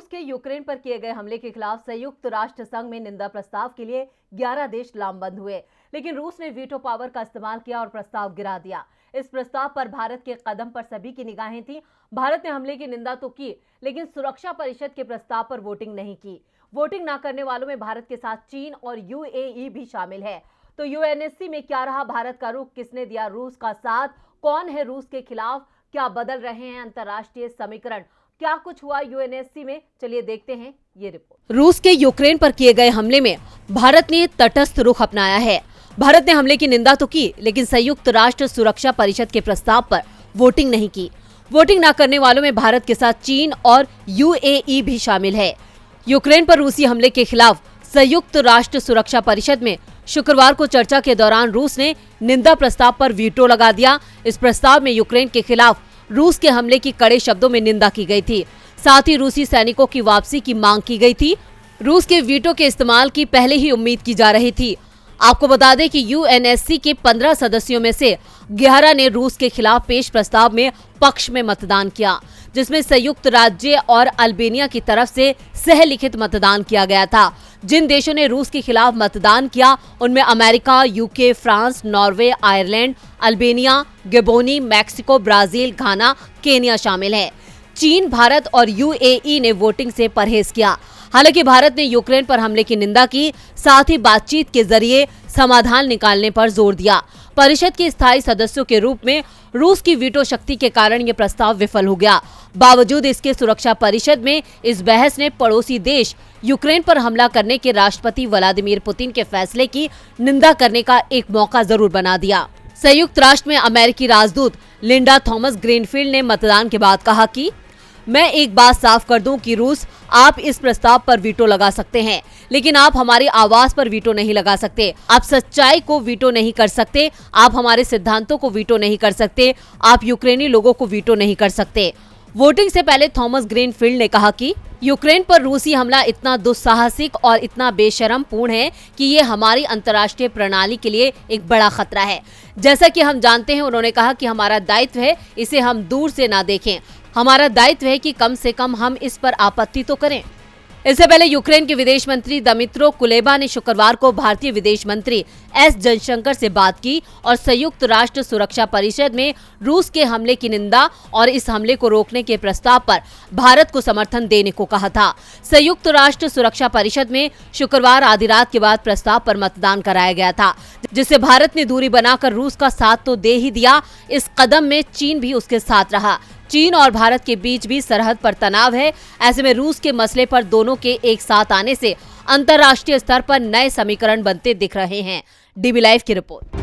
रूस के यूक्रेन पर किए गए हमले के खिलाफ संयुक्त राष्ट्र संघ में निंदा प्रस्ताव के लिए 11 देश लामबंद हुए, लेकिन रूस ने वीटो पावर का इस्तेमाल किया और प्रस्ताव गिरा दिया। इस प्रस्ताव पर भारत के कदम पर सभी की निगाहें थीं। भारत ने हमले की निंदा तो की, लेकिन सुरक्षा परिषद के प्रस्ताव पर वोटिंग नहीं की। वोटिंग न करने वालों में भारत के साथ चीन और यूएई भी शामिल है। तो यूएनएससी में क्या रहा भारत का रुख, किसने दिया रूस का साथ, कौन है रूस के खिलाफ, क्या बदल रहे हैं अंतर्राष्ट्रीय समीकरण, क्या कुछ हुआ यूएनएससी में, चलिए देखते हैं ये रिपोर्ट। रूस के यूक्रेन पर किए गए हमले में भारत ने तटस्थ रुख अपनाया है। भारत ने हमले की निंदा तो की, लेकिन संयुक्त राष्ट्र सुरक्षा परिषद के प्रस्ताव पर वोटिंग नहीं की। वोटिंग न करने वालों में भारत के साथ चीन और यूएई भी शामिल है। यूक्रेन पर रूसी हमले के खिलाफ संयुक्त राष्ट्र सुरक्षा परिषद में शुक्रवार को चर्चा के दौरान रूस ने निंदा प्रस्ताव पर वीटो लगा दिया। इस प्रस्ताव में यूक्रेन के खिलाफ रूस के हमले की कड़े शब्दों में निंदा की गई थी। साथ ही रूसी सैनिकों की वापसी की मांग की गई थी। रूस के वीटो के इस्तेमाल की पहले ही उम्मीद की जा रही थी। आपको बता दें कि यूएनएससी के 15 सदस्यों में से 11 ने रूस के खिलाफ पेश प्रस्ताव में पक्ष में मतदान किया, जिसमें संयुक्त राज्य और अल्बेनिया की तरफ से सहलिखित मतदान किया गया था। जिन देशों ने रूस के खिलाफ मतदान किया उनमें America, UK, France, Norway, Ireland, Albania, गबोनी, मैक्सिको, ब्राजील, घाना, केन्या शामिल है। चीन, भारत और यूएई ने वोटिंग से परहेज किया। हालांकि भारत ने यूक्रेन पर हमले की निंदा की, साथ ही बातचीत के जरिए समाधान निकालने पर जोर दिया। परिषद के स्थायी सदस्यों के रूप में रूस की वीटो शक्ति के कारण ये प्रस्ताव विफल हो गया। बावजूद इसके सुरक्षा परिषद में इस बहस ने पड़ोसी देश यूक्रेन पर हमला करने के राष्ट्रपति व्लादिमीर पुतिन के फैसले की निंदा करने का एक मौका जरूर बना दिया। संयुक्त राष्ट्र में अमेरिकी राजदूत लिंडा थॉमस ग्रीनफील्ड ने मतदान के बाद कहा कि मैं एक बात साफ कर दूं कि रूस, आप इस प्रस्ताव पर वीटो लगा सकते हैं, लेकिन आप हमारी आवाज पर वीटो नहीं लगा सकते। आप सच्चाई को वीटो नहीं कर सकते, आप हमारे सिद्धांतों को वीटो नहीं कर सकते, आप यूक्रेनी लोगों को वीटो नहीं कर सकते। वोटिंग से पहले थॉमस ग्रीनफील्ड ने कहा कि यूक्रेन पर रूसी हमला इतना दुस्साहसिक और इतना बेशरम पूर्ण है कि ये हमारी अंतर्राष्ट्रीय प्रणाली के लिए एक बड़ा खतरा है। जैसा कि हम जानते हैं, उन्होंने कहा कि हमारा दायित्व है इसे हम दूर से ना देखें। हमारा दायित्व है कि कम से कम हम इस पर आपत्ति तो करें। इससे पहले यूक्रेन के विदेश मंत्री दमित्रो कुलेबा ने शुक्रवार को भारतीय विदेश मंत्री एस जयशंकर से बात की और संयुक्त राष्ट्र सुरक्षा परिषद में रूस के हमले की निंदा और इस हमले को रोकने के प्रस्ताव पर भारत को समर्थन देने को कहा था। संयुक्त राष्ट्र सुरक्षा परिषद में शुक्रवार आधी रात के बाद प्रस्ताव पर मतदान कराया गया था, जिससे भारत ने दूरी बनाकर रूस का साथ तो दे ही दिया। इस कदम में चीन भी उसके साथ रहा। चीन और भारत के बीच भी सरहद पर तनाव है। ऐसे में रूस के मसले पर दोनों के एक साथ आने से अंतर्राष्ट्रीय स्तर पर नए समीकरण बनते दिख रहे हैं। डीबी लाइव की रिपोर्ट।